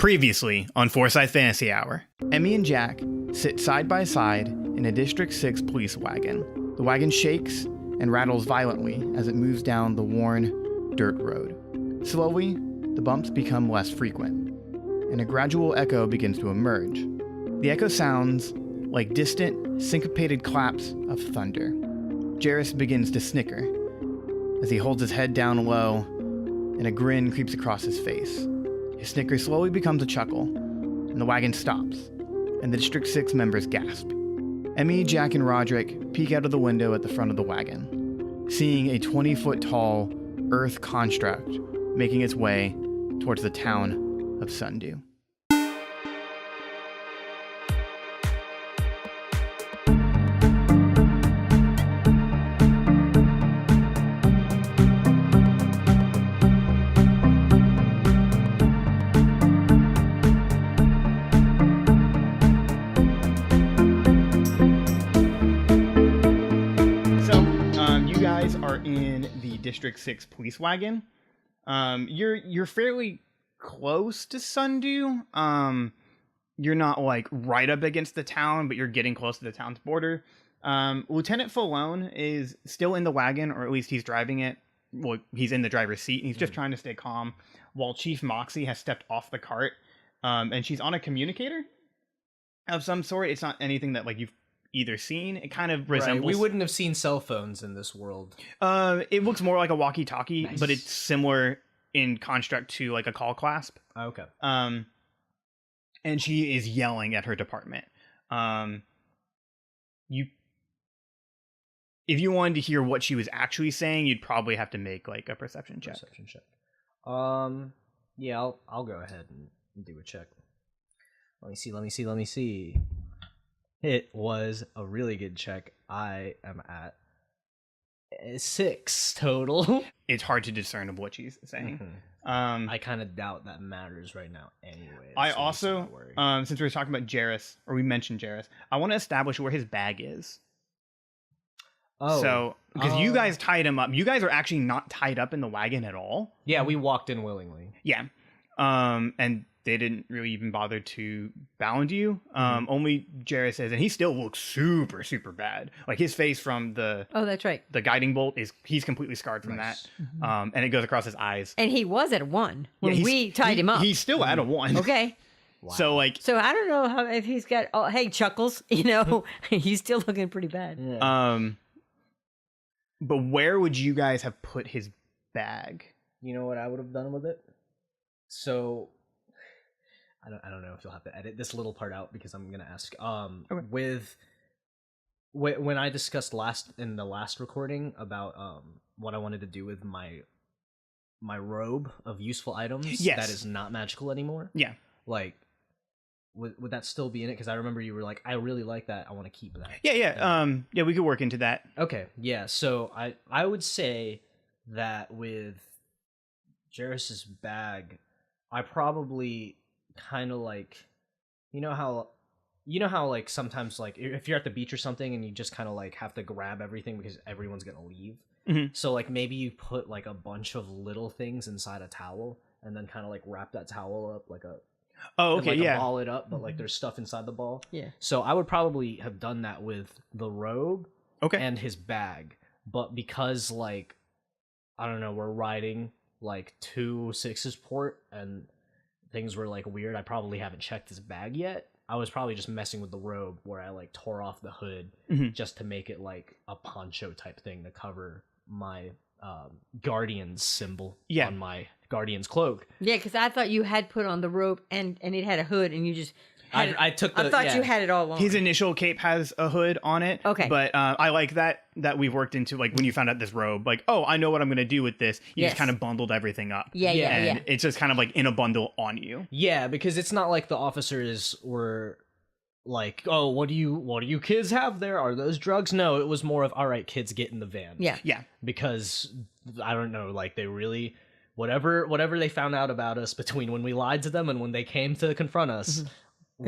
Previously on Forsyth Fantasy Hour. Emmi and Jak sit side by side in a District 6 police wagon. The wagon shakes and rattles violently as it moves down the worn dirt road. Slowly, the bumps become less frequent, and a gradual echo begins to emerge. The echo sounds like distant, syncopated claps of thunder. Jarrus begins to snicker as he holds his head down low, and a grin creeps across his face. His snicker slowly becomes a chuckle, and the wagon stops, and the District 6 members gasp. Emmi, Jak, and Roderick peek out of the window at the front of the wagon, seeing a 20-foot-tall earth construct making its way towards the town of Sundew. In the District 6 police wagon. You're fairly close to Sundew. You're not like right up against the town, but you're getting close to the town's border. Lieutenant Falone is still in the wagon, or at least he's driving it. Well, he's in the driver's seat, and he's just trying to stay calm, while Chief Moxie has stepped off the cart, and she's on a communicator of some sort. It's not anything that like you've either seen. It kind of resembles... Right. We wouldn't have seen cell phones in this world. It looks more like a walkie-talkie, Nice. but it's similar in construct to like a call clasp. Okay. And she is yelling at her department. If you wanted to hear what she was actually saying, you'd probably have to make like a perception check. Yeah, I'll go ahead and do a check. Let me see. It was a really good check. I am at 6 total. It's hard to discern of what she's saying. Mm-hmm. I kind of doubt that matters right now anyway. I also, since we were talking about Jarrus, or we mentioned Jarrus, I want to establish where his bag is. Oh. So, because you guys tied him up. You guys are actually not tied up in the wagon at all. Yeah, we walked in willingly. Yeah. And they didn't really even bother to bound you. Only Jarrus says, and he still looks super, super bad. Like his face from the that's right. the guiding bolt he's completely scarred from Nice. that. And it goes across his eyes. And he was at a 1 when Yeah, we tied him up. He's still at a 1. Okay. Wow. So like, So I don't know if he's got. Oh, hey, Chuckles. You know, he's still looking pretty bad. Yeah. but where would you guys have put his bag? You know what I would have done with it? So I don't know if you'll have to edit this little part out because I'm gonna ask. Okay. When I discussed in the last recording about what I wanted to do with my robe of useful items that is not magical anymore. Yeah. Like, would that still be in it? Because I remember you were like, I really like that. I want to keep that. Yeah. Yeah, we could work into that. Okay. Yeah. So I would say that with Jarrus's bag, I probably kind of like, you know how like sometimes like if you're at the beach or something and you just kind of like have to grab everything because everyone's gonna leave. So like maybe you put like a bunch of little things inside a towel and then kind of like wrap that towel up like a ball it up, but like there's stuff inside the ball. Yeah. So I would probably have done that with the robe and his bag, but because like I don't know, we're riding like 2 6's port and things were like weird. I probably haven't checked his bag yet. I was probably just messing with the robe where I like tore off the hood just to make it like a poncho type thing to cover my Guardian's symbol on my Guardian's cloak. Yeah, because I thought you had put on the robe and it had a hood and you just... I thought you had it all on. His initial cape has a hood on it. Okay. But I like that we've worked into, like, when you found out this robe, like, oh, I know what I'm going to do with this. You just kind of bundled everything up. Yeah. And it's just kind of, like, in a bundle on you. Yeah, because it's not like the officers were like, oh, what do you kids have there? Are those drugs? No, it was more of, all right, kids, get in the van. Yeah. Yeah. Because, I don't know, like, they really... Whatever they found out about us between when we lied to them and when they came to confront us...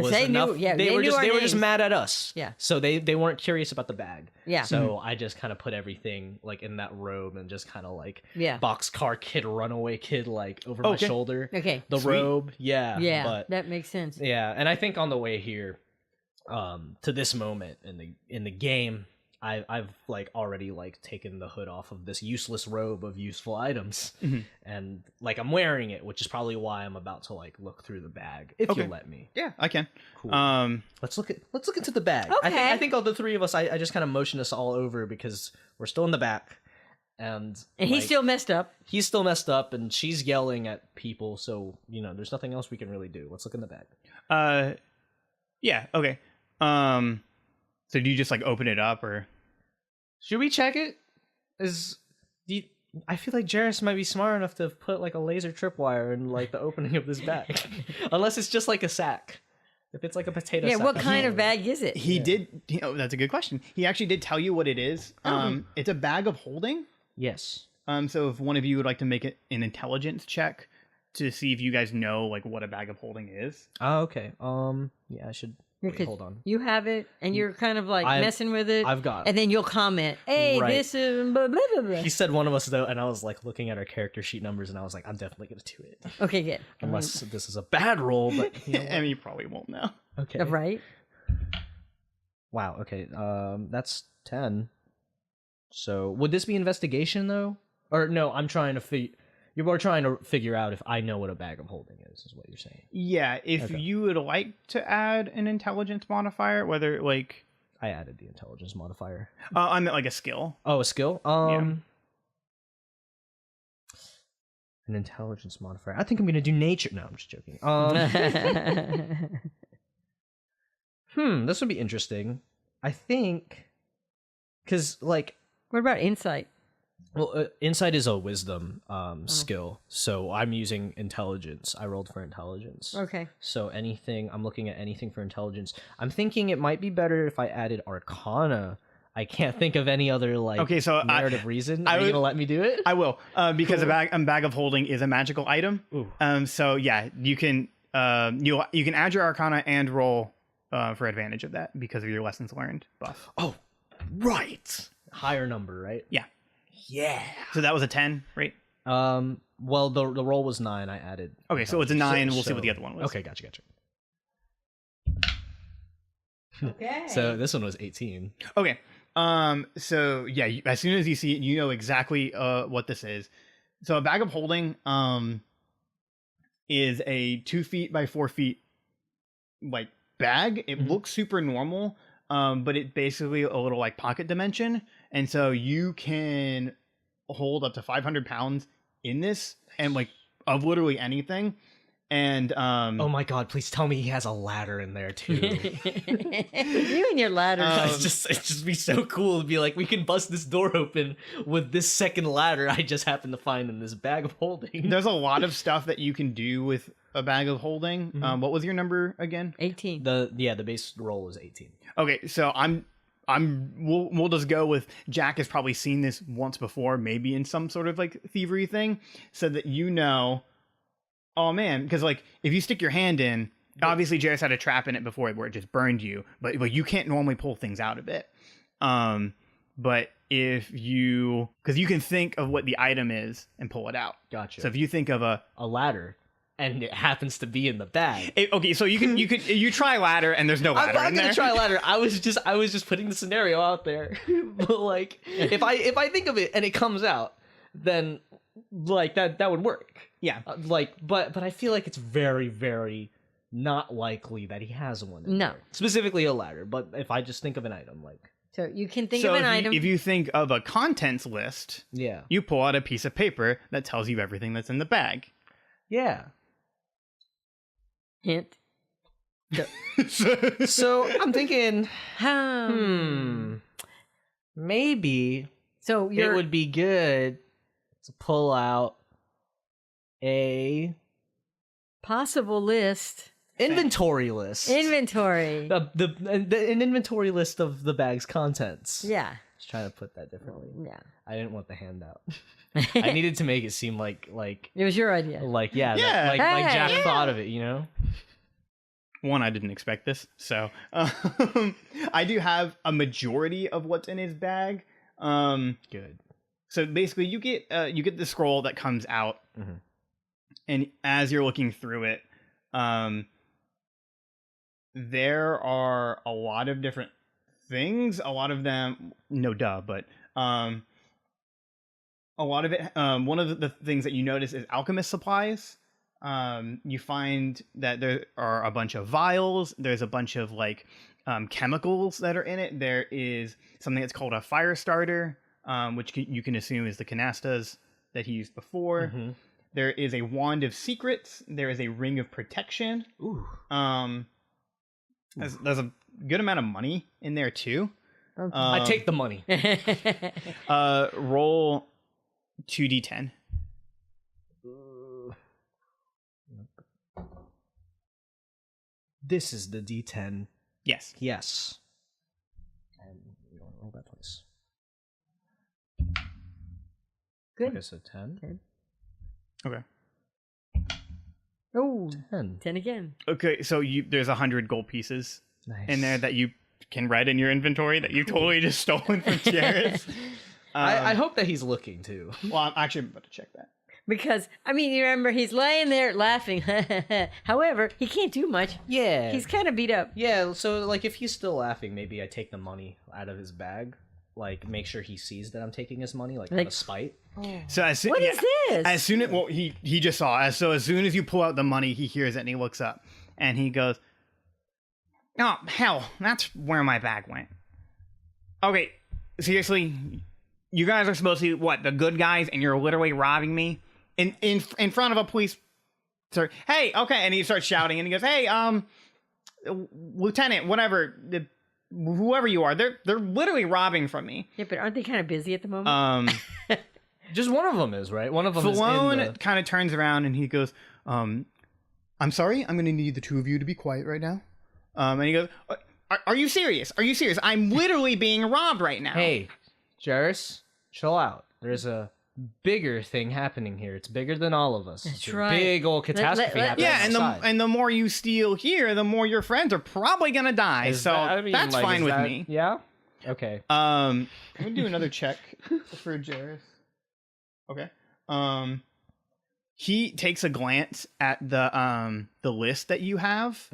was they knew- enough. yeah, they they were knew just our they were just names. mad at us. Yeah. So they weren't curious about the bag. Yeah. So I just kind of put everything like in that robe and just kind of like Yeah. boxcar kid, runaway kid, like over my Okay. shoulder. Okay. The Sweet. robe, yeah. Yeah, But that makes sense. yeah, and I think on the way here, to this moment in the game, I've like already like taken the hood off of this useless robe of useful items, and like I'm wearing it, which is probably why I'm about to like look through the bag if Okay. you let me. Yeah, I can. Cool. Um, Let's look into the bag. Okay. I think all the three of us. I just kind of motioned us all over because we're still in the back, and And he's like, still messed up. he's still messed up, and she's yelling at people. So there's nothing else we can really do. Let's look in the bag. yeah, okay. So do you just like open it up or? Should we check it? I feel like Jarrus might be smart enough to put like a laser tripwire in like the opening of this bag, unless it's just like a sack. If it's like a potato Yeah, sack, what I'm kind not of worried. bag is it? He did. That's a good question. He actually did tell you what it is. It's a bag of holding. Yes. So if one of you would like to make it an intelligence check to see if you guys know like what a bag of holding is. Oh, okay. Yeah, I should. Yeah, Wait, 'cause hold on. You have it, and you're kind of like I've- messing with it. I've got it. And then you'll comment, "Hey, Right. this is blah blah blah." blah. He said one of us though, and I was like looking at our character sheet numbers, and I was like, I'm definitely gonna do it, Okay, good. unless this is a bad roll. But you know what? Emmy probably won't know. Okay. Right? Wow. Okay. That's 10. So would this be investigation though, or no? I'm trying to figure. You are trying to figure out if I know what a bag of holding is what you're saying. Yeah, if Okay. you would like to add an intelligence modifier, whether like I added the intelligence modifier. I meant like a skill. Oh, a skill. An intelligence modifier. I think I'm gonna do nature. No, I'm just joking. This would be interesting. I think, because like, What about insight? well, insight is a wisdom skill, so I'm using intelligence. I rolled for intelligence. Okay. So I'm looking at anything for intelligence. I'm thinking it might be better if I added Arcana. I can't think of any other like Okay, so narrative reason. I Are you would- gonna let me do it? I will, because Cool. a bag of holding is a magical item. Ooh. So yeah, you can you can add your Arcana and roll for advantage of that because of your lessons learned buff. Oh, right. Higher number, right? Yeah. Yeah. So that was a 10, right? Well, the roll was 9. I added. Okay, so it's a 9. We'll see what So- the other one was. Okay, gotcha. Okay. So this one was 18. Okay. So yeah, as soon as you see it, you know exactly what this is. So a bag of holding is a 2 feet by 4 feet like bag. It looks super normal, but it basically a little like pocket dimension, and so you can hold up to 500 pounds in this, and like of literally anything. And Oh my god! Please tell me he has a ladder in there too. You and your ladder. It's just be so cool to be like, we can bust this door open with this second ladder I just happened to find in this bag of holding. there's a lot of stuff that you can do with a bag of holding. What was your number again? 18. The base roll is 18. Okay, so we'll just go with Jack has probably seen this once before, maybe in some sort of like thievery thing, so that you know. Oh man, because like if you stick your hand in, obviously Jarrus had a trap in it before where it just burned you, but you can't normally pull things out of it. But if you, because you can think of what the item is and pull it out. Gotcha. So if you think of a ladder, and it happens to be in the bag. okay, so you try ladder and there's no ladder I'm in gonna there. try ladder. I was just putting the scenario out there. But like, if I think of it and it comes out, then like that would work. Yeah. But I feel like it's very, very not likely that he has one. No. There. Specifically a ladder. But if I just think of an item, like, So you can think So of an if item. if you think of a contents list, yeah, you pull out a piece of paper that tells you everything that's in the bag. yeah. Hint. So I'm thinking, Hmm. maybe So it you're would be good to pull out a possible list. inventory list. Inventory. An inventory list of the bag's contents. Yeah. Just trying to put that differently. Yeah. I didn't want the handout. I needed to make it seem like It was your idea. yeah, Yeah. like Hey, Jack yeah. thought of it, you know? One, I didn't expect this, so I do have a majority of what's in his bag. Good. So basically, you get the scroll that comes out, and as you're looking through it, there are a lot of different things. A lot of them, no duh, but a lot of it. One of the things that you notice is alchemist supplies. You find that there are a bunch of vials. There's a bunch of like chemicals that are in it. There is something that's called a fire starter, which you can assume is the canastas that he used before. There is a wand of secrets. There is a ring of protection. Ooh. There's a good amount of money in there too. I take the money. Roll 2d10. This is the D10. Yes. Yes. And we don't roll that twice. Good. Okay, so 10. Okay. Oh, 10. 10 again. Okay, so there's 100 gold pieces Nice. in there that you can write in your inventory that you totally just stolen from Jairus. I hope that he's looking too. Well, I'm actually about to check that. Because, I mean, you remember, he's laying there laughing. However, he can't do much. Yeah. He's kind of beat up. Yeah, so like if he's still laughing, maybe I take the money out of his bag. Like make sure he sees that I'm taking his money, like out of spite. So as soon, What is this? As soon as he just saw. As soon as you pull out the money, he hears it and he looks up and he goes, "Oh hell, that's where my bag went." Okay, seriously, you guys are supposed to be what, the good guys, and you're literally robbing me in front of a police. Sir, hey, okay, and he starts shouting and he goes, "Hey, Lieutenant, whatever, whoever you are, they're literally robbing from me." Yeah, but aren't they kind of busy at the moment? Just one of them is, right? One of them is in Falone kind of turns around and he goes, "I'm sorry, I'm going to need the two of you to be quiet right now." And he goes, are you serious? Are you serious? I'm literally being robbed right now." Hey, Jairus, chill out. There's a bigger thing happening here. It's bigger than all of us. It's a right. big old catastrophe happening Yeah, outside. and the more you steal here, the more your friends are probably going to die. That's fine with me. Yeah? Okay. I'm going to do another check for Jairus. Okay. He takes a glance at the list that you have.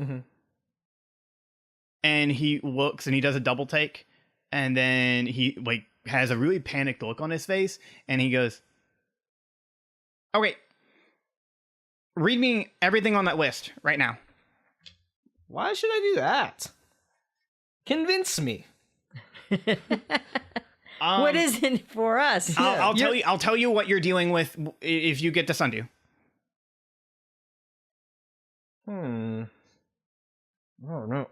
And he looks and he does a double take, and then he like has a really panicked look on his face, and he goes, "Okay, read me everything on that list right now." Why should I do that? Convince me. What is it for us? I'll tell you. I'll tell you what you're dealing with if you get to Sundew. I don't know.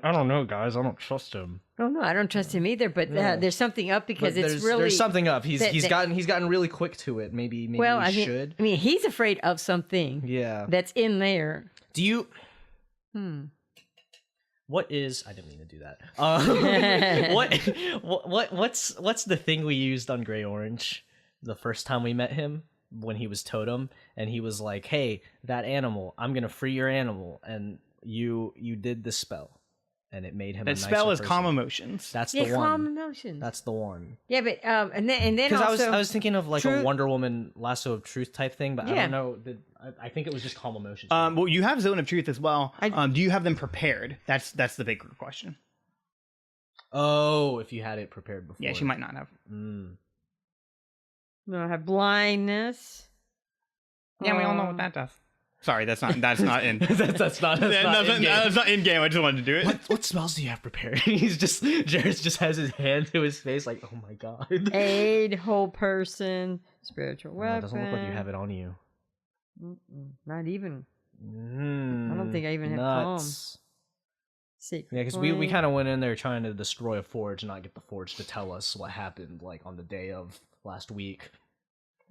I don't know, guys. I don't trust him. Oh no, I don't trust him either. But there's something up because But it's really there's something up. He's that- gotten really quick to it. Maybe well. we should. I mean, he's afraid of something. Yeah. That's in there. Do you? What is? I didn't mean to do that. What's the thing we used on Gray Orange the first time we met him when he was totem and he was like, "Hey, that animal, I'm gonna free your animal," and you did the spell, and it made him. That a spell nicer is person. calm emotions. That's the Yeah, one. calm emotions. That's the one. Yeah, but and then Because also I was thinking of like True- a Wonder Woman lasso of truth type thing, but I Yeah. don't know. I think it was just calm emotions. Well, you have Zone of Truth as well. I- Do you have them prepared? That's the bigger question. Oh, if you had it prepared before. Yeah, she might not have. Mm. no, I have blindness. Yeah, we all know what that does. Sorry, that's not in. that's not That's not in game. I just wanted to do it. What spells do you have prepared? Jairus just has his hand to his face like, oh my god. Aid, whole person, spiritual No, weapon. it doesn't look like you have it on you. Not even. I don't think I even have nuts. Secret. Yeah, because we kind of went in there trying to destroy a forge and not get the forge to tell us what happened like on the day of last week.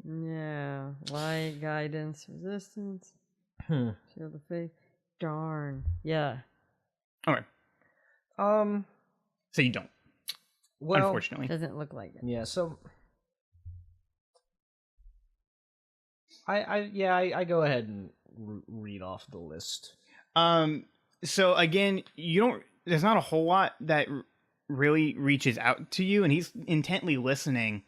Yeah, light, guidance, resistance. Shield of faith. Darn. Yeah. Okay. So you don't. Well, Unfortunately. Doesn't look like it. yeah. So I go ahead and read off the list. So again, there's not a whole lot that really reaches out to you, and he's intently listening.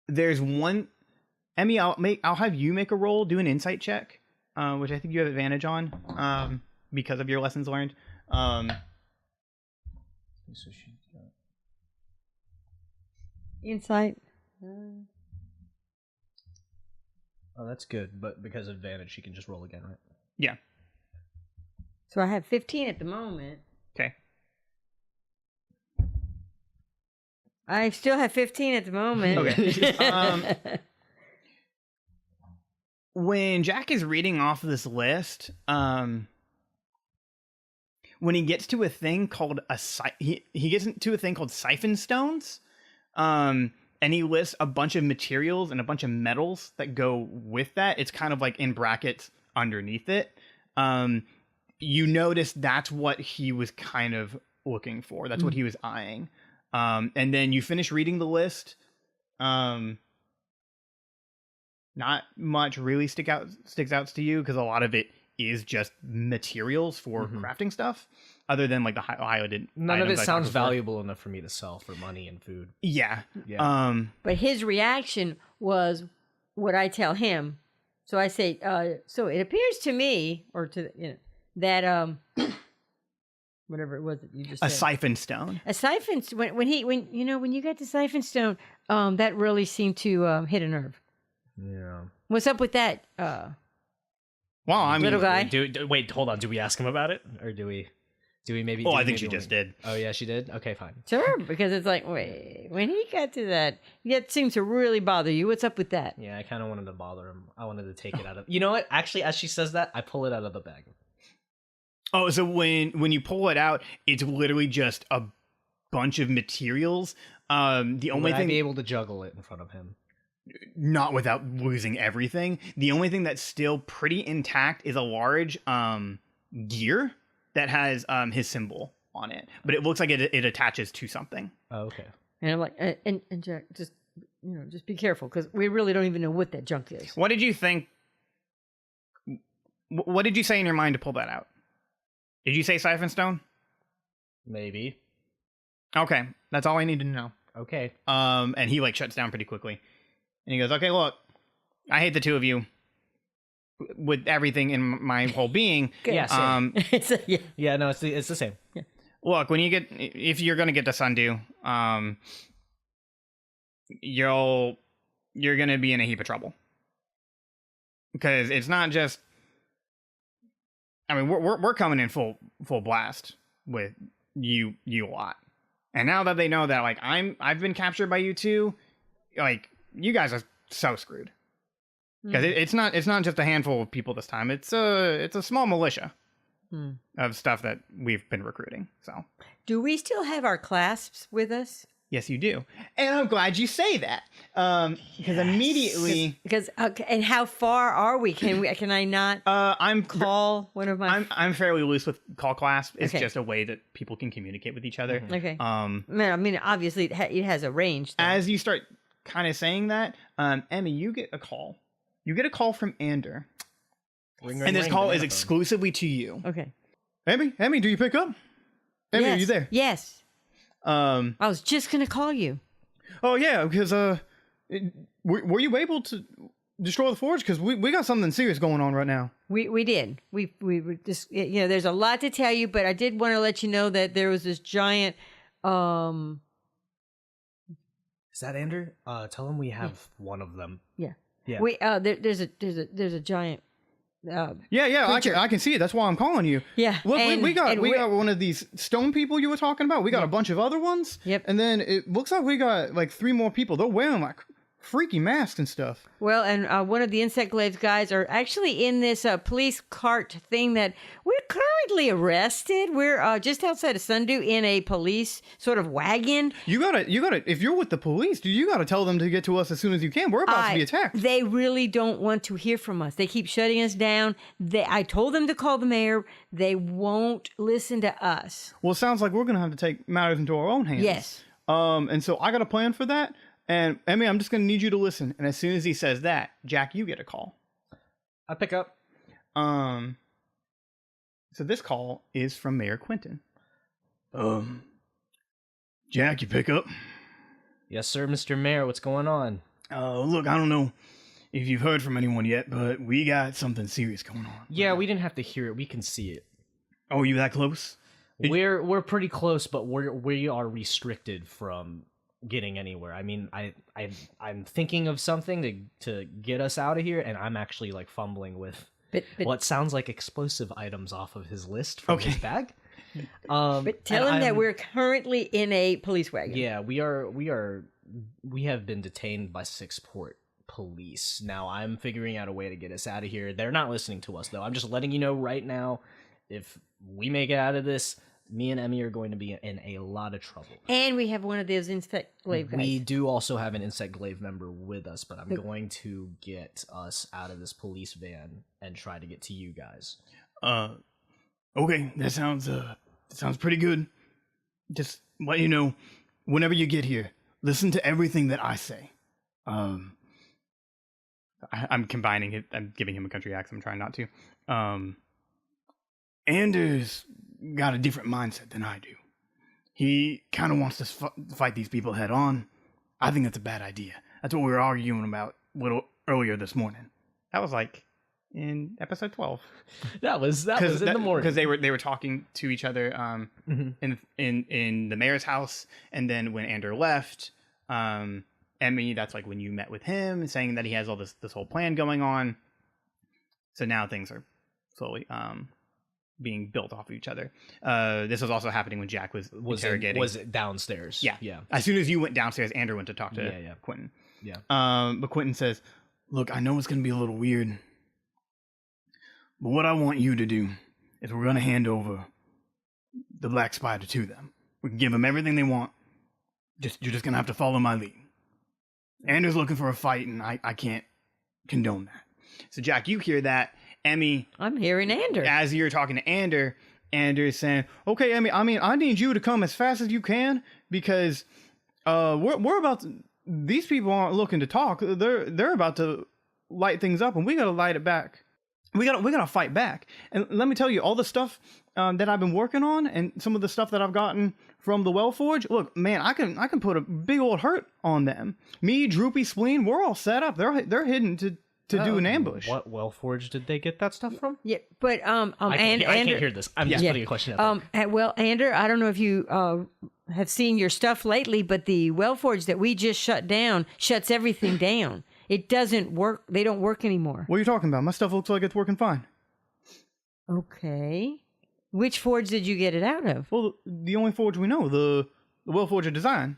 There's one, Emmy, I'll have you make a roll, do an insight check, which I think you have advantage on, because of your lessons learned. Insight. Oh, that's good, but because of advantage, she can just roll again, right? Yeah. So I have 15 at the moment. Okay. I still have 15 at the moment. Okay. When Jack is reading off this list, when he gets to a thing called he gets into a thing called siphon stones, and he lists a bunch of materials and a bunch of metals that go with that. It's kind of like in brackets underneath it. You notice that's what he was kind of looking for. That's what he was eyeing. And then you finish reading the list. Not much really sticks out to you, because a lot of it is just materials for crafting stuff, other than like the highlighted. None of it sounds valuable enough for me to sell for money and food. Yeah. But his reaction was what I tell him. So I say, so it appears to me, or to that whatever it was that you just said. A siphon stone. A siphon. When you got to siphon stone, that really seemed to hit a nerve. Yeah. What's up with that? Well, I mean, little guy. Wait, hold on. Do we ask him about it, or do we maybe? Oh, I think she just did. Oh yeah, she did. Okay, fine. Sure, because it's like, wait, when he got to that, it seems to really bother you. What's up with that? Yeah, I kind of wanted to bother him. I wanted to take it out of. You know what? Actually, as she says that, I pull it out of the bag. Oh, so when you pull it out, it's literally just a bunch of materials. The only thing, I'd be able to juggle it in front of him. Not without losing everything. The only thing that's still pretty intact is a large gear that has his symbol on it, but it looks like it attaches to something. Oh, okay. And I'm like, and Jack, just be careful, because we really don't even know what that junk is. What did you think? What did you say in your mind to pull that out? Did you say siphon stone? Maybe. Okay, that's all I need to know. Okay. And he like shuts down pretty quickly. And he goes, okay, look, I hate the two of you with everything in my whole being. Yes. Yeah, no, it's the same. Yeah. Look, if you're going to get to Sundew, you're going to be in a heap of trouble. Because it's not just, I mean, we're coming in full blast with you lot. And now that they know that, like, I've been captured by you two, like, you guys are so screwed, because it's not just a handful of people this time. It's a small militia of stuff that we've been recruiting. So, do we still have our clasps with us? Yes, you do, and I'm glad you say that, because immediately, because and how far are we? Can I not? Call one of my. I'm fairly loose with call clasp. It's Okay. just a way that people can communicate with each other. Okay. I mean, obviously it has a range. Though. As you start kind of saying that, Emmy, you get a call. You get a call from Ander. Ring, And this ring, call is banana exclusively to you. Okay. Emmy, do you pick up? Emmy, Yes. are you there? Yes. I was just gonna call you. Oh yeah, because were you able to destroy the forge? Because we got something serious going on right now. We did. We were just there's a lot to tell you, but I did want to let you know that there was this giant. Is that Andrew? Tell him we have one of them. Yeah. Yeah. We there's a giant. Yeah, creature. I can see it. That's why I'm calling you. Yeah. Look, we got we're- one of these stone people you were talking about. We got a bunch of other ones. Yep. And then it looks like we got like 3 more people. They're wearing like freaky masks and stuff. Well, and one of the Insect Glaives guys are actually in this police cart thing that we're currently arrested. We're just outside of Sundew in a police sort of wagon. You gotta. If you're with the police, you gotta tell them to get to us as soon as you can. We're about to be attacked. They really don't want to hear from us. They keep shutting us down. I told them to call the mayor. They won't listen to us. Well, it sounds like we're gonna have to take matters into our own hands. Yes. And so I got a plan for that. And Emmy, I'm just gonna need you to listen. And as soon as he says that, Jack, you get a call. I pick up. So this call is from Mayor Quentin. Jack, you pick up? Yes, sir, Mr. Mayor. What's going on? Look, I don't know if you've heard from anyone yet, but we got something serious going on. Yeah, we didn't have to hear it. We can see it. Oh, you that close? We're pretty close, but we are restricted from getting anywhere. I mean, I'm thinking of something to get us out of here, and I'm actually like fumbling with But what sounds like explosive items off of his list from his bag. but tell him that we're currently in a police wagon. Yeah, we have been detained by 6 Port police. Now I'm figuring out a way to get us out of here. They're not listening to us though. I'm just letting you know right now, if we make it out of this, me and Emmy are going to be in a lot of trouble. And we have one of those insect glaive guys. We do also have an insect glaive member with us, but I'm going to get us out of this police van and try to get to you guys. Okay, that sounds pretty good. Just let you know, whenever you get here, listen to everything that I say. I'm combining it. I'm giving him a country accent. I'm trying not to. Anders got a different mindset than I do. He kind of wants to fight these people head on. I think that's a bad idea. That's what we were arguing about a little earlier this morning. That was like in episode 12. That was in the morning, because they were talking to each other in the mayor's house, and then when Ander left, Emmy, that's like when you met with him, saying that he has all this whole plan going on. So now things are slowly being built off of each other. This was also happening when Jack was interrogating. Was it downstairs? Yeah. As soon as you went downstairs, Ander went to talk to Quentin. Yeah. But Quentin says, "Look, I know it's going to be a little weird, but what I want you to do is we're going to hand over the Black Spider to them. We can give them everything they want. You're just going to have to follow my lead. Ander's looking for a fight, and I can't condone that." So, Jack, you hear that. Emmy, I'm hearing Ander. as you're talking to Ander is saying, "Okay, Emmy, I mean, I need you to come as fast as you can, because we're about to, these people aren't looking to talk. They're about to light things up, and we got to light it back. We got to fight back. And let me tell you, all the stuff that I've been working on, and some of the stuff that I've gotten from the Wellforge. Look, man, I can put a big old hurt on them. Me, Droopy, Spleen, we're all set up. They're hidden to do an ambush." What Wellforge did they get that stuff from? Yeah, but I can't hear this. I'm just putting a question out there. Well, Ander, I don't know if you have seen your stuff lately, but the Wellforge that we just shut down shuts everything down. It doesn't work. They don't work anymore. What are you talking about? My stuff looks like it's working fine. Okay. Which forge did you get it out of? Well, the only forge we know, the Wellforge of Design.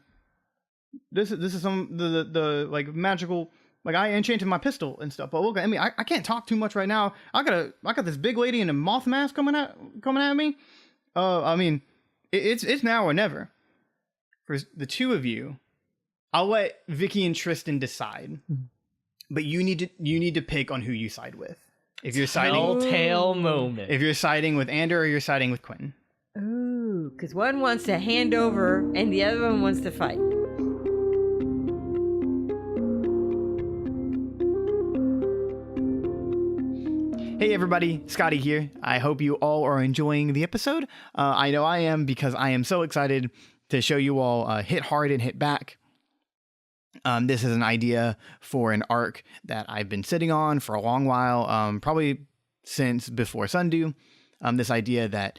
This is some the like magical. Like, I enchanted my pistol and stuff. But look, I mean, I can't talk too much right now. I got this big lady in a moth mask coming at me. I mean, it's now or never. For the two of you, I'll let Vicky and Tristan decide. But you need to pick on who you side with. If you're siding, telltale moment. If you're siding with Ander or you're siding with Quentin. Ooh, because one wants to hand over and the other one wants to fight. Hey everybody, Scotty here. I hope you all are enjoying the episode. I know I am, because I am so excited to show you all Hit Hard and Hit Back. This is an idea for an arc that I've been sitting on for a long while, probably since before Sundew. This idea that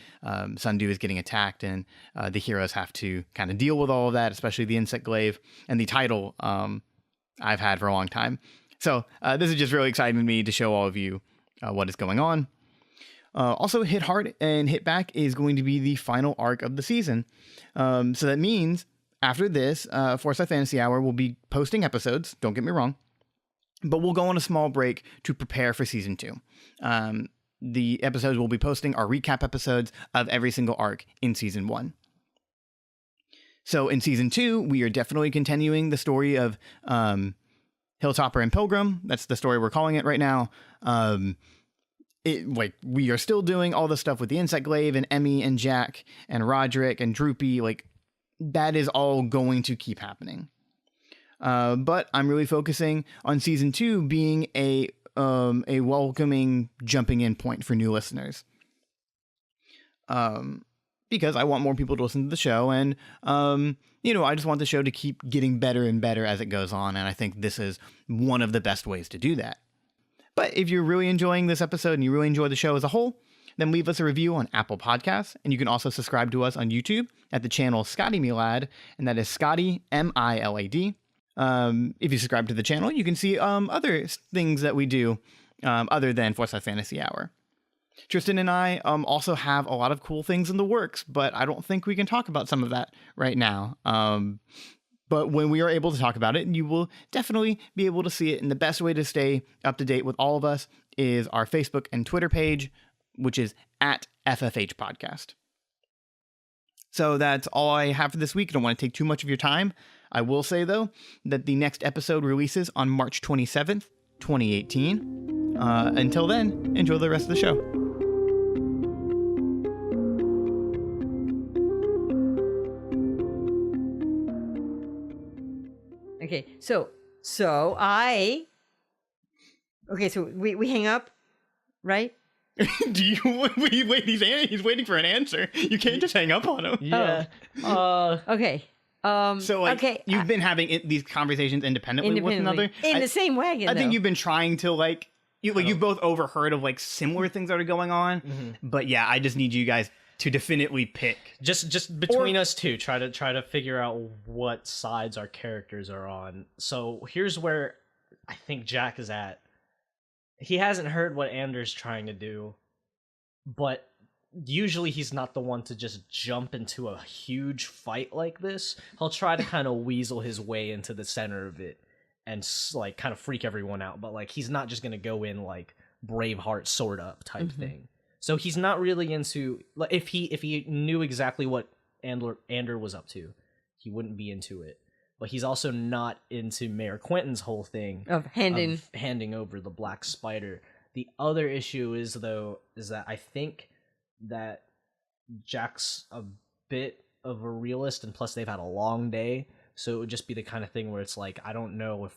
Sundew is getting attacked and the heroes have to kind of deal with all of that, especially the insect glaive, and the title I've had for a long time. So this is just really exciting to me to show all of you what is going on. Also, Hit Hard and Hit Back is going to be the final arc of the season. So that means after this, Forsyth Fantasy Hour will be posting episodes, don't get me wrong, but we'll go on a small break to prepare for season 2. The episodes we'll be posting are recap episodes of every single arc in season 1. So in season 2, we are definitely continuing the story of Hilltopper and Pilgrim. That's the story we're calling it right now. We are still doing all the stuff with the Insect Glaive and Emmi and Jak and Roderick and Droopy. Like, that is all going to keep happening. But I'm really focusing on season 2 being a a welcoming jumping in point for new listeners. Because I want more people to listen to the show, and I just want the show to keep getting better and better as it goes on, and I think this is one of the best ways to do that. But if you're really enjoying this episode and you really enjoy the show as a whole, then leave us a review on Apple Podcasts, and you can also subscribe to us on YouTube at the channel Scotty Milad, and that is Scotty Milad. If you subscribe to the channel, you can see other things that we do other than Forsyth Fantasy Hour. Tristan and I also have a lot of cool things in the works, but I don't think we can talk about some of that right now. But when we are able to talk about it, you will definitely be able to see it. And the best way to stay up to date with all of us is our Facebook and Twitter page, which is at FFH Podcast. So that's all I have for this week. I don't want to take too much of your time. I will say, though, that the next episode releases on March 27th, 2018. Until then, enjoy the rest of the show. Okay, so we hang up, right? Do you wait? He's waiting for an answer. You can't just hang up on him. Yeah. Okay. So okay, you've been having these conversations independently with another in the same wagon. I think you've been trying to you've both overheard of similar things that are going on. Mm-hmm. But yeah, I just need you guys to definitively pick. Just between us two, try to figure out what sides our characters are on. So here's where I think Jak is at. He hasn't heard what Anders trying to do, but usually he's not the one to just jump into a huge fight like this. He'll try to kind of weasel his way into the center of it and kind of freak everyone out. But he's not just gonna go in Braveheart sword up type thing. So he's not really into if he knew exactly what Ander was up to, he wouldn't be into it. But he's also not into Mayor Quentin's whole thing of handing over the Black Spider. The other issue is that I think that Jak's a bit of a realist, and plus they've had a long day, so it would just be the kind of thing where it's I don't know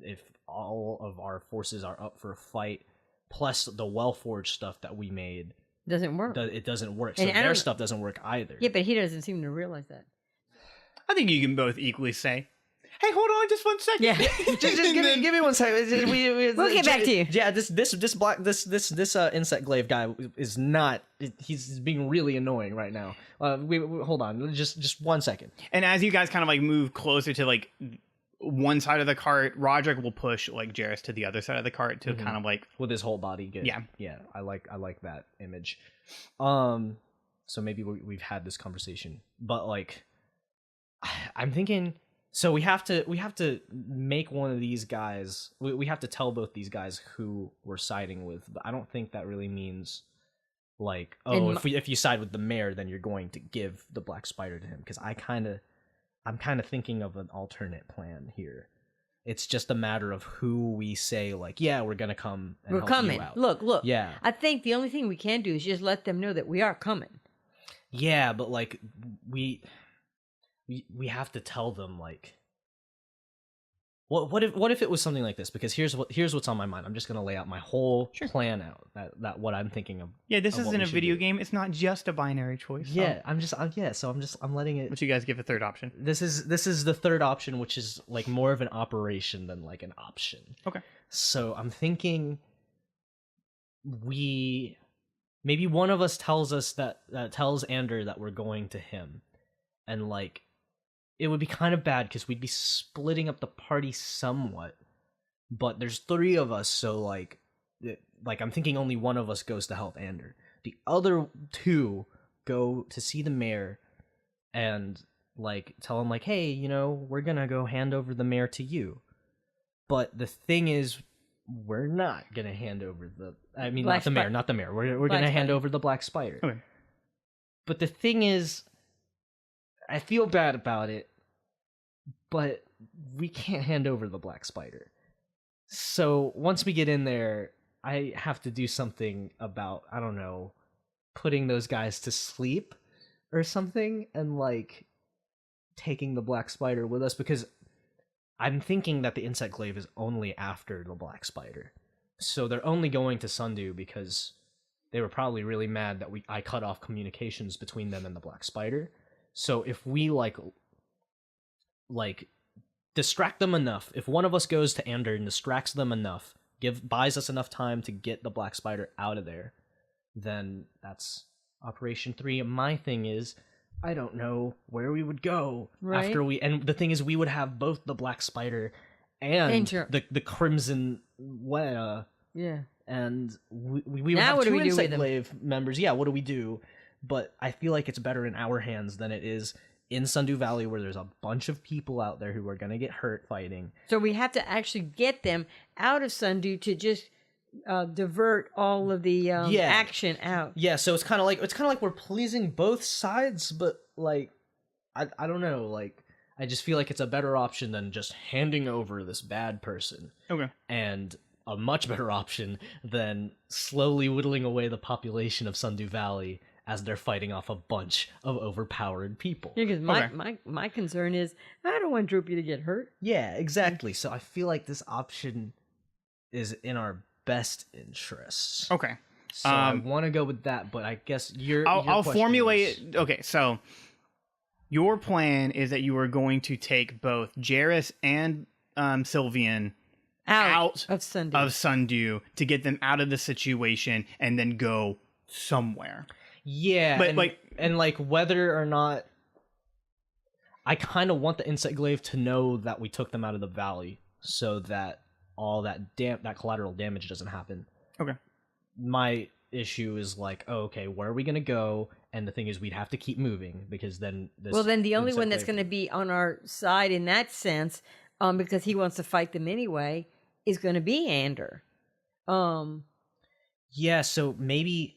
if all of our forces are up for a fight, plus the Wellforged stuff that we made doesn't work. It doesn't work, so their stuff doesn't work either. Yeah, but he doesn't seem to realize that. I think you can both equally say, "Hey, hold on, just 1 second." Yeah, just give me 1 second. We'll get back to you. Yeah, this insect glaive guy is not. He's being really annoying right now. We hold on, just 1 second. And as you guys kind of move closer to one side of the cart, Roderick will push Jarrus to the other side of the cart to kind of with his whole body. Good. Yeah. I like that image. So maybe we've had this conversation, but I'm thinking. So we have to make one of these guys. We have to tell both these guys who we're siding with. But I don't think that really means if you side with the mayor, then you're going to give the Black Spider to him. Because I'm kind of thinking of an alternate plan here. It's just a matter of who we say yeah, we're gonna come. And we're help coming. You out. Look. Yeah. I think the only thing we can do is just let them know that we are coming. Yeah, but we have to tell them what if it was something like this? Because here's what's on my mind. I'm just gonna lay out my whole plan out that what I'm thinking of. Yeah, this isn't a video game. It's not just a binary choice. Yeah, I'm letting it. But you guys give a third option. This is the third option, which is more of an operation than an option. Okay. So I'm thinking maybe one of us tells Ander that we're going to him, and it would be kind of bad because we'd be splitting up the party somewhat, but there's 3 of us, so I'm thinking only one of us goes to help Ander. The other 2 go to see the mayor and tell him hey, we're gonna go hand over the mayor to you. But the thing is, we're not gonna hand over not the mayor. We're gonna hand over the Black Spider. Okay. But the thing is, I feel bad about it, but we can't hand over the Black Spider. So once we get in there, I have to do something about, I don't know, putting those guys to sleep or something, and taking the Black Spider with us, because I'm thinking that the insect glaive is only after the Black Spider. So they're only going to Sundew because they were probably really mad that I cut off communications between them and the Black Spider. So if we like distract them enough, if one of us goes to Ander and distracts them enough, buys us enough time to get the Black Spider out of there, then that's Operation 3. My thing is, I don't know where we would go after and the thing is, we would have both the Black Spider and the Crimson Weta. Yeah. And we would have two Insect Glaive members. Yeah, what do we do? But I feel like it's better in our hands than it is in Sundew Valley, where there's a bunch of people out there who are going to get hurt fighting. So we have to actually get them out of Sundew to just divert all of the action out. Yeah, so it's kind of like we're pleasing both sides, but like I don't know, like I just feel like it's a better option than just handing over this bad person. Okay. And a much better option than slowly whittling away the population of Sundew Valley as they're fighting off a bunch of overpowered people. Yeah, because my concern is I don't want Droopy to get hurt. Yeah, exactly. So I feel like this option is in our best interests. Okay. So I want to go with that, but I guess I'll formulate it. Okay, so your plan is that you are going to take both Jarrus and Sylvian out of Sundew to get them out of the situation and then go somewhere. Yeah, but and whether or not I kind of want the Insect Glaive to know that we took them out of the valley, so that all that collateral damage doesn't happen. Okay. My issue is like, okay, where are we gonna go? And the thing is, we'd have to keep moving because then the only one that's going to be on our side in that sense, because he wants to fight them anyway, is going to be Ander. Yeah, so maybe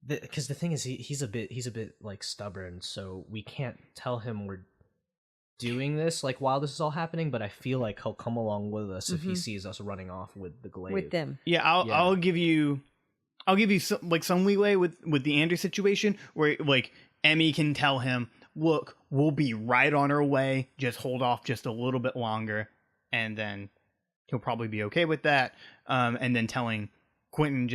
because the thing is, he's a bit like stubborn, so we can't tell him we're doing this like while this is all happening. But I feel like he'll come along with us if he sees us running off with the glaive. With them. Yeah, I'll give you some leeway with the Ander situation where like Emmi can tell him, look, we'll be right on our way. Just hold off just a little bit longer, and then he'll probably be okay with that. And then telling Quentin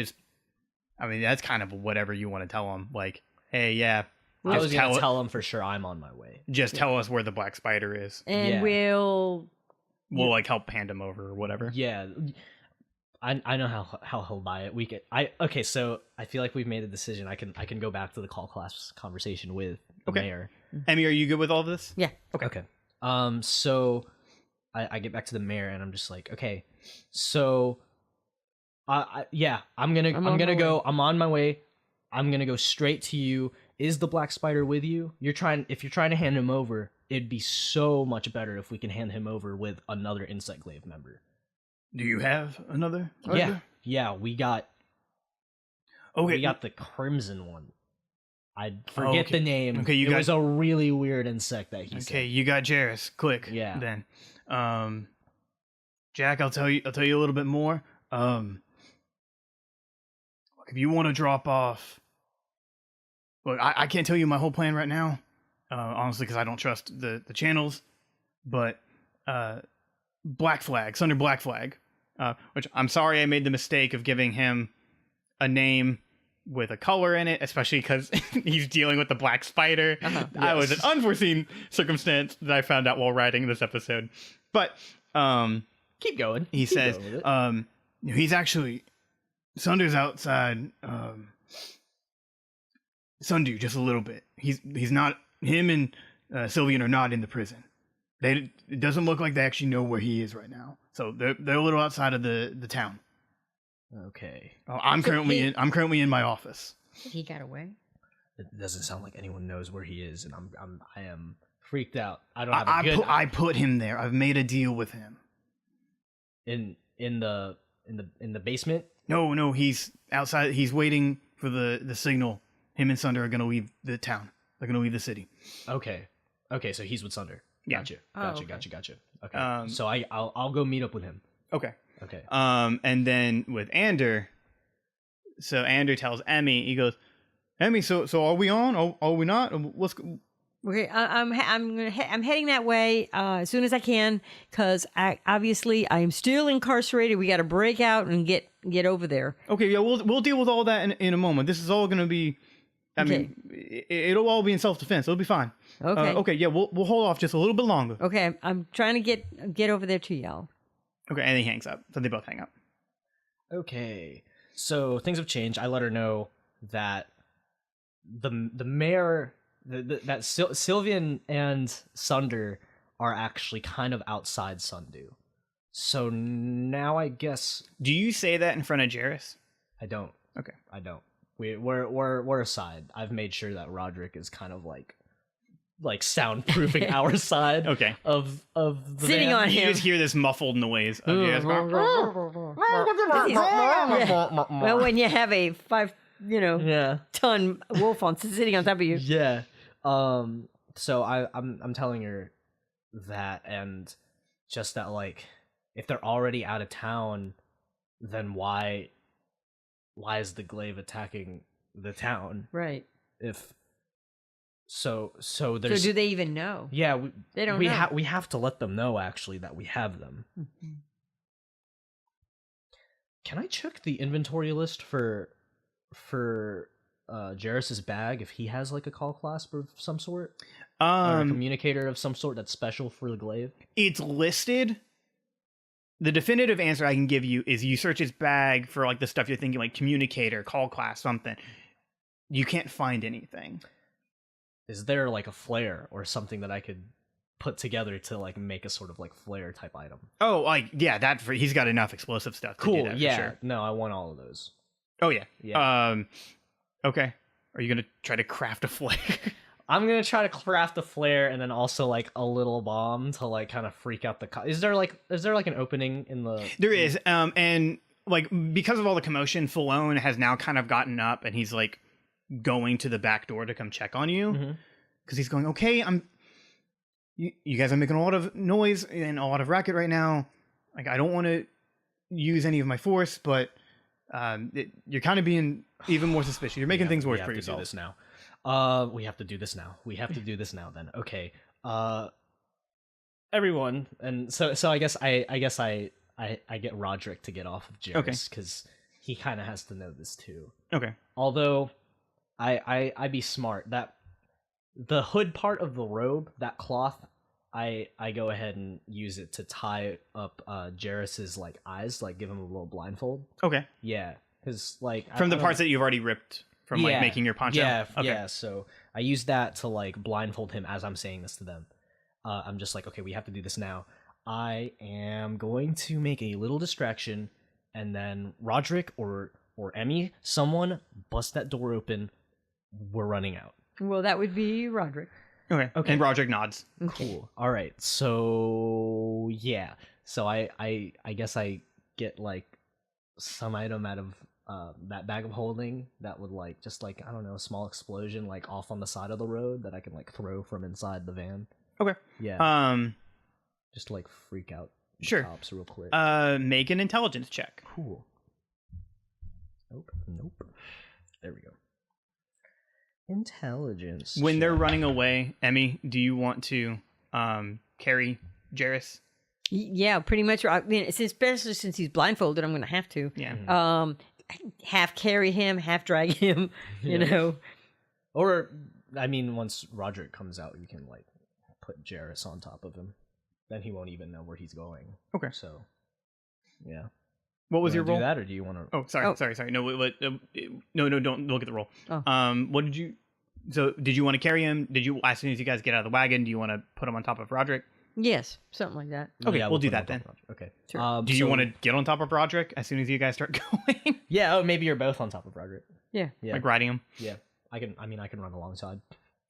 that's kind of whatever you want to tell him. Like, hey, yeah. I was going to tell him for sure I'm on my way. Just tell us where the Black Spider is. And we'll like help hand him over or whatever. Yeah. I know how he'll buy it. Okay, so I feel like we've made a decision. I can go back to the call class conversation with the mayor. Emmi, are you good with all of this? Yeah. Okay. So I get back to the mayor and I'm just like, okay, so I'm gonna go. I'm on my way. I'm gonna go straight to you. Is the Black Spider with you? If you're trying to hand him over, it'd be so much better if we can hand him over with another Insect Glaive member. Do you have another? Yeah, we got. Okay, we got the Crimson one. I forget the name. Okay, it was a really weird insect that he said. Okay, you got Jarrus. Click. Yeah. Then, Jack, I'll tell you a little bit more. If you want to drop off, look, I can't tell you my whole plan right now, honestly, because I don't trust the channels. But Black Flag, Sunder Black Flag, which I'm sorry I made the mistake of giving him a name with a color in it, especially because he's dealing with the Black Spider. That was an unforeseen circumstance that I found out while writing this episode. But keep going. He says he's actually Sunder's outside Sundew just a little bit. He's not, him and Sylvian are not in the prison. It doesn't look like they actually know where he is right now. So they're a little outside of the town. Okay. I'm currently in my office. He got away? It doesn't sound like anyone knows where he is, and I am freaked out. I don't have a good. I put him there. I've made a deal with him. In the basement? No, he's outside. He's waiting for the signal. Him and Sunder are gonna leave the town. They're gonna leave the city. Okay, so he's with Sunder. Yeah. Gotcha. Okay. So I'll go meet up with him. Okay. Okay. And then with Ander, so Ander tells Emmi, he goes, Emmi, so are we on? Are we not? Okay, I'm heading that way as soon as I can because obviously I'm still incarcerated. We got to break out and get over there. Okay, yeah, we'll deal with all that in a moment. This is all going to be, I mean, it'll all be in self-defense. It'll be fine. Okay. Okay, yeah, we'll hold off just a little bit longer. Okay, I'm trying to get over there to y'all. Okay, and he hangs up. So they both hang up. Okay, so things have changed. I let her know that the mayor, that Sylvian and Sunder are actually kind of outside Sundew. So now I guess Do you say that in front of Jarrus? I don't. Okay. I don't. We're aside. I've made sure that Roderick is kind of like soundproofing our side. Okay. Of the Sitting van. on You him. just hear this muffled noise of Jarrus. Well, when you have a 5 Yeah. ton wolf sitting on top of you. Yeah. So I'm telling her that, and just that, like, if they're already out of town, then why is the glaive attacking the town? Right. If so there's So do they even know? yeah, They don't know. we have to let them know actually that we have them. Mm-hmm. Can I check the inventory list for Jarrus's bag if he has like a call clasp of some sort? Or a communicator of some sort that's special for the glaive? It's listed. The definitive answer I can give you is you search his bag for like the stuff you're thinking, like communicator, call class, something. You can't find anything. Is there like a flare or something that I could put together to like make a sort of like flare type item? Oh, like yeah, he's got enough explosive stuff. To do that, Yeah. For sure. No, I want all of those. Oh yeah. Yeah. Okay. Are you gonna try to craft a flare? I'm gonna try to craft a flare and then also like a little bomb to like kind of freak out the. Is there like an opening in the? There is. And like because of all the commotion, Falone has now kind of gotten up and he's like going to the back door to come check on you because he's going. Okay, you guys are making a lot of noise and a lot of racket right now. Like I don't want to use any of my force, but you're kind of being even more suspicious. You're making things worse for yourself. Do this now. We have to do this now. We have to do this now. Then okay. Everyone, and so I guess I get Roderick to get off of Jarrus because he kind of has to know this too. Okay. Although I be smart, that the hood part of the robe, that cloth, I go ahead and use it to tie up Jarrus's like eyes, like give him a little blindfold. Okay. Yeah, because like from the parts that you've already ripped from like making your poncho. Yeah, okay. yeah. So I use that to like blindfold him as I'm saying this to them. I'm just like, okay, we have to do this now. I am going to make a little distraction, and then Roderick or Emmy, someone bust that door open. We're running out. Well, that would be Roderick. Okay. And Roderick nods. Cool. All right. So yeah. So I guess I get like some item out of that bag of holding that would like just like I don't know, a small explosion like off on the side of the road that I can like throw from inside the van. Okay. Yeah. Just to like freak out the sure. cops real quick. Make an intelligence check. Cool. Nope. There we go. Intelligence. When check. they're running away, Emmy, do you want to carry Jarrus? Yeah, pretty much. I mean, especially since he's blindfolded, I'm going to have to. Yeah. Half carry him, half drag him. You know. Or I mean, once Roderick comes out, you can like put Jarrus on top of him. Then he won't even know where he's going. Okay. So, yeah. What was your do roll? that, or do you want to? Oh, sorry. No, no, don't look at the roll. Oh. What did you? So, did you want to carry him? Did you, as soon as you guys get out of the wagon, do you want to put him on top of Roderick? Yes, something like that. Okay, Yeah, we'll do put him that on then. top of Roderick. Okay. Sure. Do you want to get on top of Roderick as soon as you guys start going? Yeah. Oh, maybe you're both on top of Roderick. Yeah. Yeah. Like riding him? Yeah. I can run alongside.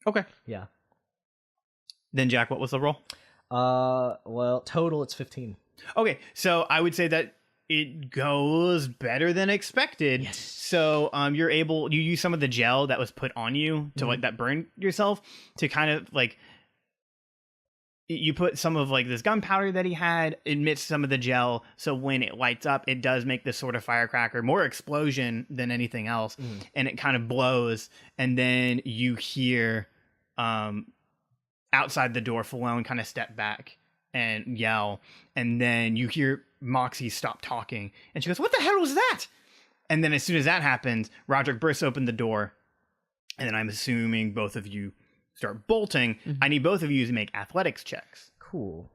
Okay. Yeah. Then, Jack, what was the roll? Well, total it's 15. Okay, so I would say that it goes better than expected. Yes. So you use some of the gel that was put on you to like that burned yourself to kind of like you put some of like this gunpowder that he had, emits some of the gel, so when it lights up, it does make this sort of firecracker, more explosion than anything else, and it kind of blows, and then you hear outside the door, Falone kind of step back and yell, and then you hear Moxie stop talking, and she goes, "What the hell was that?" And then as soon as that happens, Roderick bursts open the door, and then I'm assuming both of you start bolting. I need both of you to make athletics checks. Cool.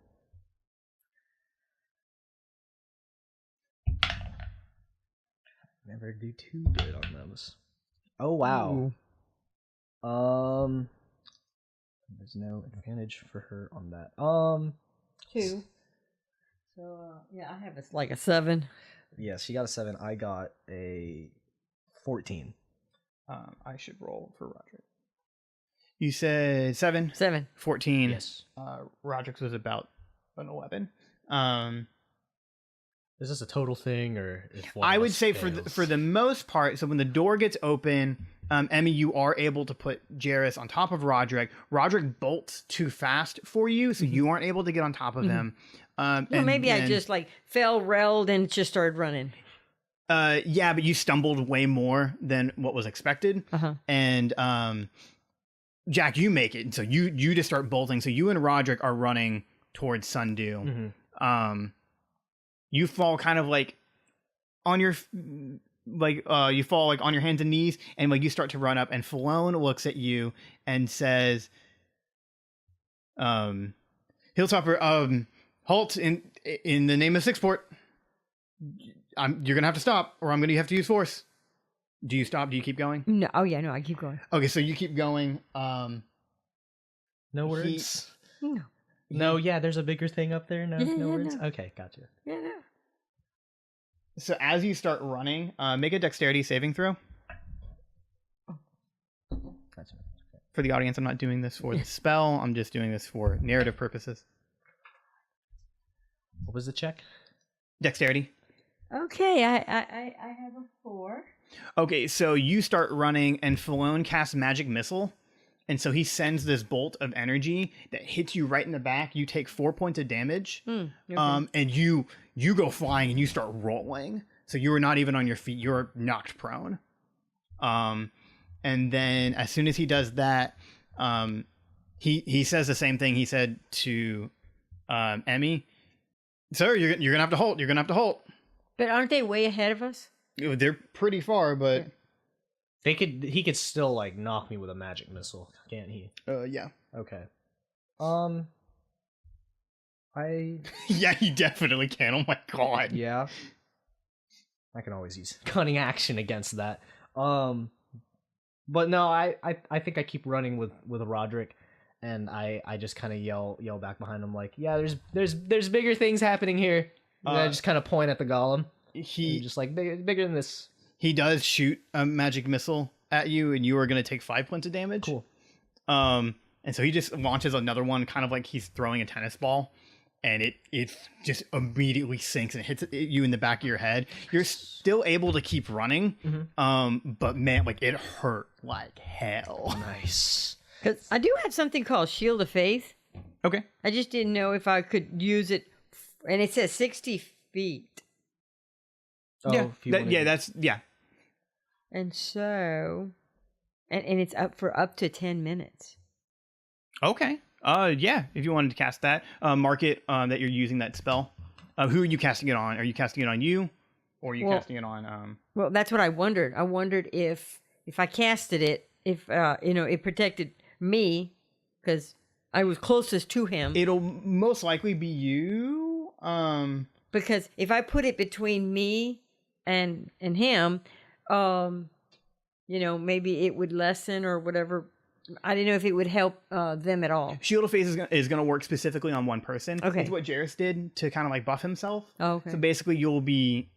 Never do too good on those. Oh wow. Ooh. There's no advantage for her on that. 2. So yeah, I have like a 7. Yeah, she got a 7. I got a 14. I should roll for Roderick. You said 7? 7. 14. Yes. Roderick's was about an 11. Is this a total thing, or if one I of would us say fails? for the most part, so when the door gets open, Emmy, you are able to put Jarrus on top of Roderick. Roderick bolts too fast for you, so you aren't able to get on top of him. Well, and maybe I then- just like fell, railed, and just started running. yeah, but you stumbled way more than what was expected. And Jack, you make it, and so you just start bolting. So you and Roderick are running towards Sundew. You fall kind of like on your you fall like on your hands and knees, and like you start to run up, and Falone looks at you and says, Hilltopper, halt in the name of Sixport. You're gonna have to stop, or I'm gonna have to use force. Do you stop? Do you keep going? No. Oh yeah, no, I keep going. Okay, so you keep going. No words. No. No, yeah, there's a bigger thing up there. No, Yeah, no yeah, words. no. Okay, gotcha. Yeah, no. So as you start running, make a dexterity saving throw. Gotcha. For the audience, I'm not doing this for the spell. I'm just doing this for narrative purposes. What was the check? Dexterity. Okay, I have a 4. Okay, so you start running, and Falone casts Magic Missile. And so he sends this bolt of energy that hits you right in the back. You take 4 points of damage. Okay. And you go flying and you start rolling. So you are not even on your feet. You're knocked prone. And then as soon as he does that, he says the same thing he said to Emmy. Sir, you're gonna have to halt. You're gonna have to halt. But aren't they way ahead of us? They're pretty far, but He could still like knock me with a magic missile, can't he? yeah. Okay. I Yeah, he definitely can. Oh my god. yeah. I can always use cunning action against that. But no, I think I keep running with Roderick, and I just kind of yell back behind him like, yeah, there's bigger things happening here. And I just kind of point at the golem. He just like bigger than this. He does shoot a magic missile at you, and you are going to take 5 points of damage. Cool. And so he just launches another one, kind of like he's throwing a tennis ball, and it just immediately sinks and hits you in the back of your head. You're still able to keep running, but man, like it hurt like hell. Nice. 'Cause I do have something called Shield of Faith. Okay. I just didn't know if I could use it, and it says 60 feet. Oh, that's. And so, and it's up for up to 10 minutes. Okay. Yeah. If you wanted to cast that, mark it that you're using that spell. Who are you casting it on? Are you casting it on you, or are you casting it on? Well, that's what I wondered. I wondered if I casted it, if it protected me, because I was closest to him. It'll most likely be you. Because if I put it between me and him, maybe it would lessen or whatever. I didn't know if it would help them at all. Shield of Faith is going to work specifically on one person. Okay. It's what Jarrus did to kind of like buff himself. Oh, okay. So basically you'll be,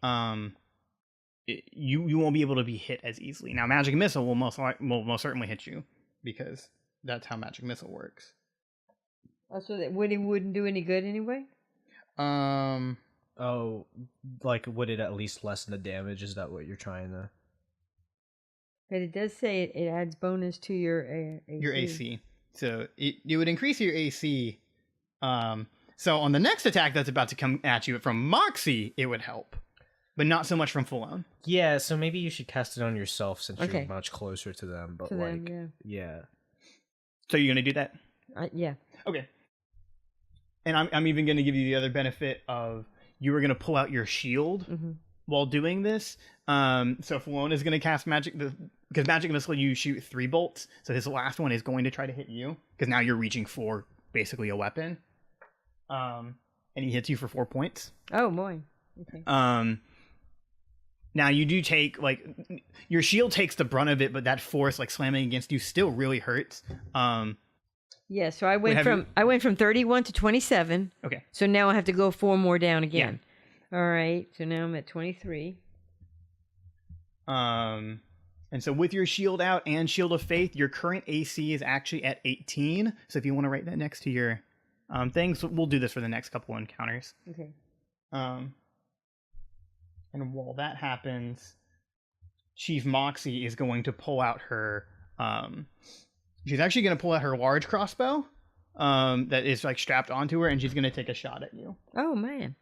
you won't be able to be hit as easily. Now Magic Missile will most certainly hit you, because that's how Magic Missile works. So that wouldn't do any good anyway? Oh, like would it at least lessen the damage? Is that what you're trying to? But it does say it adds bonus to your AC. Your AC. So it would increase your AC. So on the next attack that's about to come at you from Moxie, it would help, but not so much from Falone. Yeah, so maybe you should cast it on yourself since Okay. you're much closer to them. But To them, yeah. yeah. So you're gonna do that? Yeah. Okay. And I'm even going to give you the other benefit of you were going to pull out your shield while doing this. So Falone is going to cast magic because magic missile you shoot 3 bolts. So his last one is going to try to hit you because now you're reaching for basically a weapon. And he hits you for 4 points. Oh boy. Okay. Now you do take like your shield takes the brunt of it, but that force like slamming against you still really hurts. Yeah, so I went from 31 to 27. Okay. So now I have to go 4 more down again. Yeah. All right. So now I'm at 23. And so with your shield out and shield of faith, your current AC is actually at 18. So if you want to write that next to your things, we'll do this for the next couple encounters. Okay. And while that happens, Chief Moxie is going to pull out her she's actually going to pull out her large crossbow that is like strapped onto her, and she's going to take a shot at you. Oh man.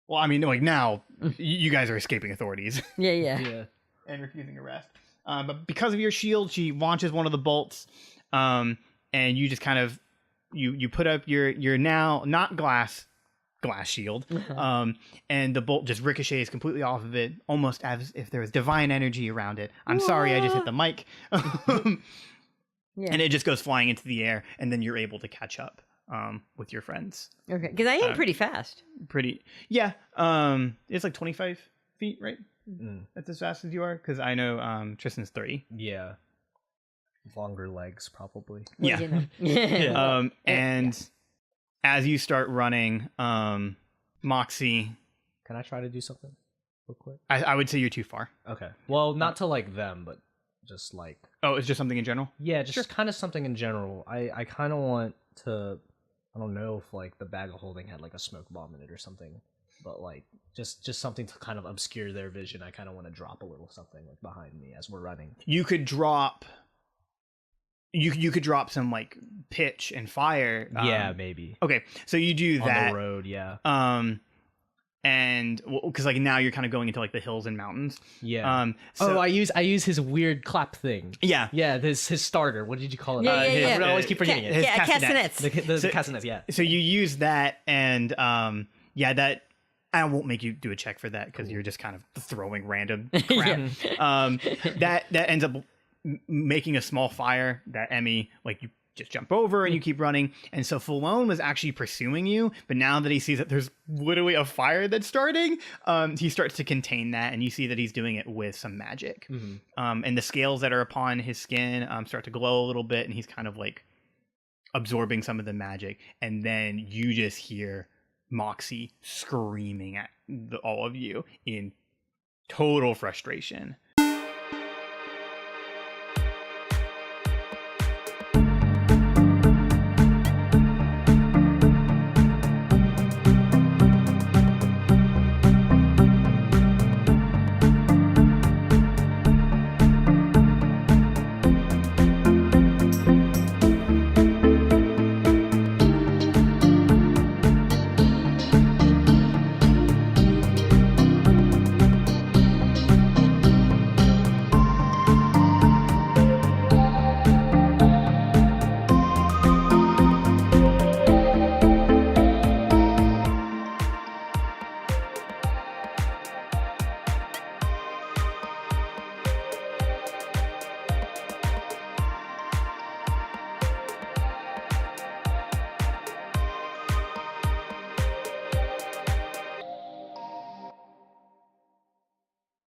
Well, I mean, like now you guys are escaping authorities. Yeah. And refusing arrest. But because of your shield, she launches one of the bolts, and you just kind of you put up your now not glass shield, and the bolt just ricochets completely off of it, almost as if there was divine energy around it. I'm sorry, I just hit the mic. And it just goes flying into the air, and then you're able to catch up with your friends. Okay, because I am pretty fast. Yeah. It's like 25 feet, right? That's as fast as you are, because I know Tristan's 30. Yeah. Longer legs, probably. Yeah. You know. And as you start running, Moxie... Can I try to do something real quick? I would say you're too far. Okay. Well, not to like them, but just like... Oh, it's just something in general? Yeah, just kind of something in general. I kind of want to... I don't know if like the bag of holding had like a smoke bomb in it or something, but like just something to kind of obscure their vision. I kind of want to drop a little something like behind me as we're running. You could drop... You could drop some like pitch and fire. Yeah, maybe. Okay, so you do that on the road, yeah. And because like now you're kind of going into like the hills and mountains. Yeah. So I use his weird clap thing. Yeah. Yeah. His starter. What did you call it? Yeah. I always keep forgetting it. Yeah, castanets. The castanets. Yeah. So you use that, and that I won't make you do a check for that because you're just kind of throwing random crap. That ends up making a small fire that Emmy, like, you just jump over and you keep running. And so Falone was actually pursuing you, but now that he sees that there's literally a fire that's starting, he starts to contain that, and you see that he's doing it with some magic. And the scales that are upon his skin start to glow a little bit, and he's kind of like absorbing some of the magic. And then you just hear Moxie screaming at all of you in total frustration.